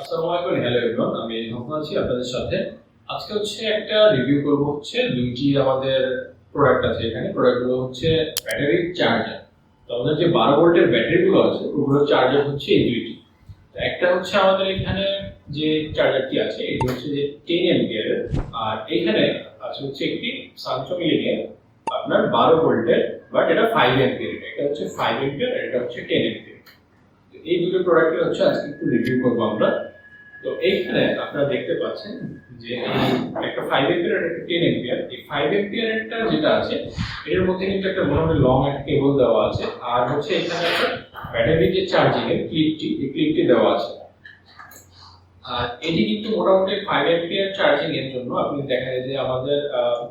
আসসালামু আলাইকুম, hello everyone. আমি মোহাম্মদ আছি আপনাদের সাথে। আজকে একটা রিভিউ করব দুইটি আমাদের প্রোডাক্ট আছে। এখানে প্রোডাক্টগুলো ব্যাটারি চার্জার। তো আমাদের যে 12 ভোল্টের ব্যাটারিগুলো আছে ওগুলোর চার্জার এই দুইটি। তো একটা আমাদের এখানে যে চার্জারটি আছে এটি যে 10 অ্যাম্পিয়ারের, আর এখানে আছে একটি স্যামসাং লিনিয়ার আপনার 12 ভোল্টের, বাট এটা 5 অ্যাম্পিয়ারের। এটা 5 অ্যাম্পিয়ার আর এটা 10 অ্যাম্পিয়ার। এই দুটো প্রোডাক্টের আজকে একটু রিভিউ করবো আমরা। তো এইখানে আপনারা দেখতে পাচ্ছেন যে একটা 5 এম্পিয়ার আর একটা 10 এম্পিয়ার। এই 5 এম্পিয়ারটা যেটা আছে এর মধ্যে কিন্তু একটা মোটামুটি লং একটা কেবল দেওয়া আছে, আর এখানে একটা ব্যাটারি যে চার্জিং এর ক্লিপটি দেওয়া আছে। আর এটি কিন্তু মোটামুটি 5 এম্পিয়ার চার্জিং এর জন্য আপনি দেখা যায় যে আমাদের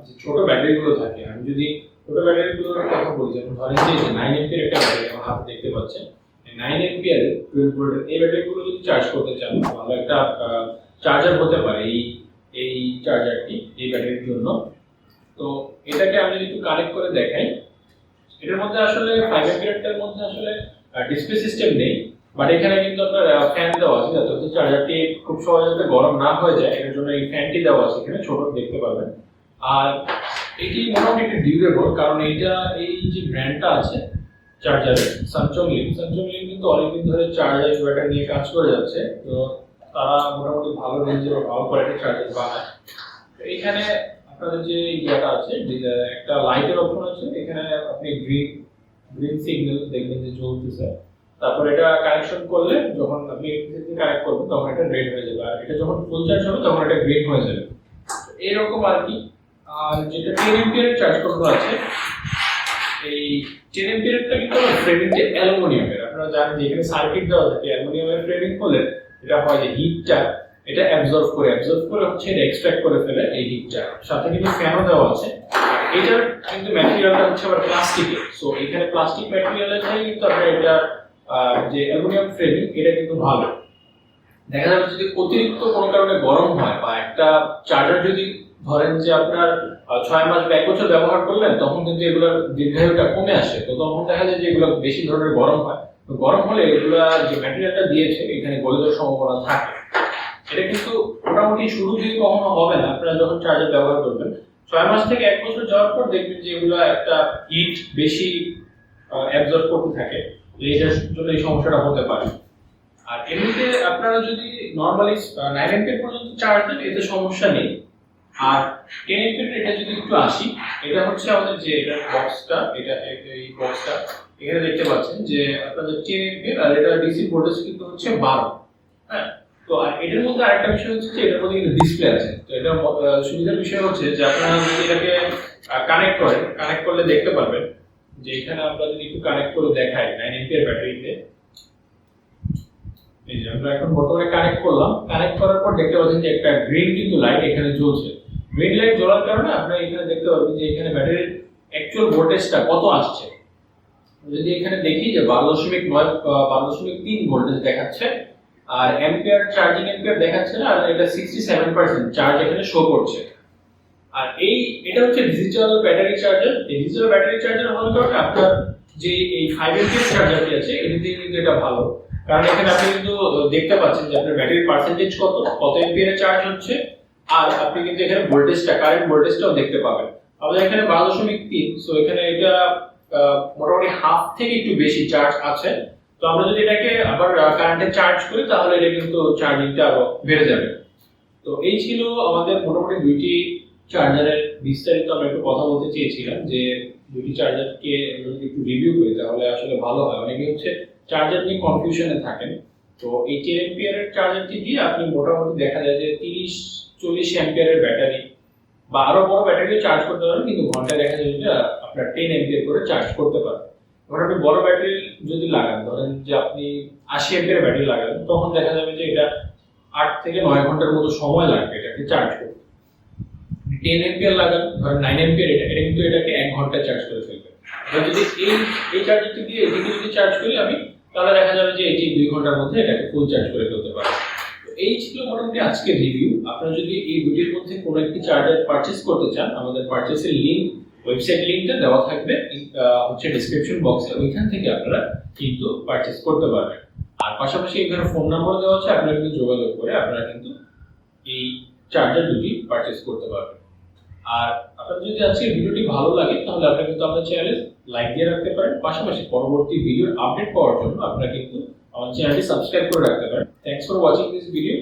যে ছোট ব্যাটারিগুলো থাকে, আমি যদি ছোট ব্যাটারিগুলোর কথা বলি, যেমন ধরেন যে 9 এম্পিয়ার একটা ব্যাটারি আমার হাতে দেখতে পাচ্ছেন, 9 এম্পিয়ার 12 ভোল্টের এই ব্যাটারিগুলো যদি চার্জ করতে চান ভালো একটা চার্জার হতে পারে এই চার্জারটি এই ব্যাটারির জন্য। তো এটাকে আমি যদি একটু কানেক্ট করে দেখাই, এটার মধ্যে 5 এম্পিয়ারটার মধ্যে ডিসপ্লে সিস্টেম নেই, বাট এখানে কিন্তু আপনার ফ্যান দেওয়া আছে যাতে চার্জারটি খুব সহজে গরম না হয়ে যায়, এর জন্য এই ফ্যানটি দেওয়া আছে এখানে ছোট দেখতে পাবেন। আর এটি মোটামুটি একটু ডিউরেবল, কারণ এইটা এই যে ব্র্যান্ডটা আছে চার্জারের স্যামসাং লিন কিন্তু অনেকদিন ধরে চার্জার ব্যাটারি নিয়ে কাজ করে যাচ্ছে। তো তারা মোটামুটি ভালো রেঞ্জের ভালো কোয়ালিটির চার্জার বানায়। তো এখানে আপনাদের যে ইয়েটা আছে, একটা লাইটের অপশন আছে এখানে, আপনি গ্রিন সিগন্যাল দেখবেন যে জ্বলতেছে। তারপর এটা কানেকশন করলে যখন আপনি কানেক্ট করবেন তখন এটা রেড হয়ে যাবে, আর এটা যখন ফুল চার্জ হবে তখন এটা গ্রিন হয়ে যাবে। এরকম আর কি। আর যেটা 10 এম্পিয়ারের চার্জ করতে আছে, এই 10 এম্পিয়ারটা কিন্তু ফ্রেমিংটা অ্যালুমিনিয়ামের। আপনারা জানেন যে এখানে সার্কিট দেওয়া থাকে অ্যালুমিনিয়ামের ফ্রেমিং হলে এটা হয় যে হিটটা এটা অ্যাবজর্ব করে এটা এক্সট্রাক্ট করে ফেলে এই হিটটা। সাথে কিন্তু ফ্যানও দেওয়া আছে। এটার কিন্তু ম্যাটেরিয়ালটা আবার প্লাস্টিকের। সো এখানে প্লাস্টিক ম্যাটেরিয়ালের থেকে কিন্তু আপনার এটা যে অ্যালুমিনিয়াম ফ্রেমিং এটা কিন্তু ভালো। দেখা যাবে যদি অতিরিক্ত কোনো কারণে গরম হয় বা একটা চার্জার যদি ধরেন যে আপনার 6 মাস বা 1 বছর ব্যবহার করলেন, তখন কিন্তু এগুলোর দীর্ঘায়ুটা কমে আসে। তো তখন দেখা যায় যে এগুলো বেশি ধরনের গরম হয়। তো গরম হলে এগুলা যে ম্যাটেরিয়ালটা দিয়েছে এখানে গলে যাওয়ার সম্ভাবনা থাকে। এটা কিন্তু মোটামুটি শুরু দিয়ে কখনো হবে না, আপনারা যখন চার্জার ব্যবহার করবেন 6 মাস থেকে 1 বছর যাওয়ার পর দেখবেন যে এগুলো একটা হিট বেশি অ্যাবজর্ব করতে থাকে। এটার জন্য এই সমস্যাটা হতে পারে। আর এমনিতে আপনারা যদি নরমালি 9 এম্পিয়ার পর্যন্ত চার্জ দেন এতে সমস্যা নেই। আর 10 এম্পিয়ার এটা যদি একটু আসি, এটা আমাদের যে এটা বক্সটা, এটা এই বক্সটা এখানে দেখতে পাচ্ছেন যে আপনাদের 10 এম্পিয়ার, আর এটা ডিসি ভোল্টেজ কিন্তু 12। হ্যাঁ, তো আর এটার মধ্যে আরেকটা বিষয় যে এটার মধ্যে কিন্তু ডিসপ্লে আছে। তো এটা সুবিধার বিষয় যে আপনারা যদি এটাকে কানেক্ট করলে দেখতে পারবেন যে এখানে আমরা যদি একটু কানেক্ট করে দেখাই 9 এম্পিয়ার ব্যাটারিতে, এই যে আমরা এখন বর্তমানে কানেক্ট করলাম। কানেক্ট করার পর দেখতে পাচ্ছেন যে একটা গ্রিন কিন্তু লাইট এখানে জ্বলছে। গ্রিন লাইট জ্বলার কারণে আপনারা এখানে দেখতে পাবেন যে এখানে ব্যাটারির অ্যাকচুয়াল ভোল্টেজটা কত আসছে। যদি এখানে দেখি যে 12.3 ভোল্টেজ দেখাচ্ছে, আর অ্যাম্পিয়ার চার্জিং অ্যাম্পিয়ার দেখাচ্ছে না, আর এটা 67% চার্জ এখানে শো করছে। আর এটা ডিজিটাল ব্যাটারি চার্জার। এই ডিজিটাল ব্যাটারি চার্জার হওয়ার কারণে আপনার যে এই 5 এম্পিয়ার চার্জারটি আছে এটিতে কিন্তু এটা ভালো, কারণ এখানে আপনি কিন্তু দেখতে পাচ্ছেন যে আপনার ব্যাটারির পার্সেন্টেজ কত এম্পিয়ারে চার্জ হচ্ছে, আর আপনি কিন্তু এখানে ভোল্টেজটা কারেন্ট ভোল্টেজটাও দেখতে পাবেন। আমাদের এখানে 12.3, সো এখানে এটা মোটামুটি হাফ থেকে একটু বেশি চার্জ আছে। তো আমরা যদি এটাকে আবার কারেন্টে চার্জ করি তাহলে এটা কিন্তু চার্জিংটা আরো বেড়ে যাবে। তো এই ছিল আমাদের মোটামুটি দুইটি চার্জারের বিস্তারিত আমরা একটু কথা বলতে চেয়েছিলাম, যে দুটি চার্জারকে যদি একটু রিভিউ করি তাহলে ভালো হয়। অনেকে চার্জার নিয়ে কনফিউশনে থাকেন। তো এই 10 এম্পিয়ারের চার্জারটি দিয়ে আপনি মোটামুটি দেখা যায় যে 30-40 অ্যাম্পিয়ারের ব্যাটারি বা আরো বড় ব্যাটারি চার্জ করতে পারেন, কিন্তু ঘন্টায় দেখা যায় যে আপনার 10 অ্যাম্পিয়ার করে চার্জ করতে পারেন। এবার আপনি বড় ব্যাটারি যদি লাগান, ধরেন যে আপনি 80 অ্যাম্পিয়ারের ব্যাটারি লাগান, তখন দেখা যাবে যে এটা 8 থেকে 9 ঘন্টার মতো সময় লাগবে এটাকে চার্জ করতে। 10 এম্পিয়ার লাগান, ধরেন 9 এম্পিয়ার, এটা কিন্তু এটাকে 1 ঘন্টায় চার্জ করে ফেলবে। এবার যদি এই চার্জারটি দিয়ে এটিকে যদি চার্জ করি আমি, তাহলে দেখা যাবে যে এটি 2 ঘন্টার মধ্যে এটাকে ফুল চার্জ করে ফেলতে পারে। তো এই ছিল মোটামুটি আজকের রিভিউ। আপনারা যদি এই দুটির মধ্যে কোনো একটি চার্জার পারচেজ করতে চান, আমাদের পারচেজের লিংক, ওয়েবসাইট লিংকটা দেওয়া থাকবে ডেসক্রিপশন বক্সে, ওইখান থেকে আপনারা কিন্তু পারচেজ করতে পারবেন। আর পাশাপাশি এখানে ফোন নাম্বার দেওয়া আছে, আপনারা কিন্তু যোগাযোগ করে আপনারা কিন্তু এই চার্জার দুটি পারচেজ করতে পারবেন। আর আপনাদের যদি আজকে ভিডিওটি ভালো লাগে তাহলে আপনারা কিন্তু আমাদের চ্যানেলে লাইক দিয়ে রাখতে পারেন, পাশাপাশি পরবর্তী ভিডিওর আপডেট পাওয়ার জন্য আপনারা কিন্তু আমার চ্যানেলটি সাবস্ক্রাইব করে রাখতে পারেন। Thanks for watching this video.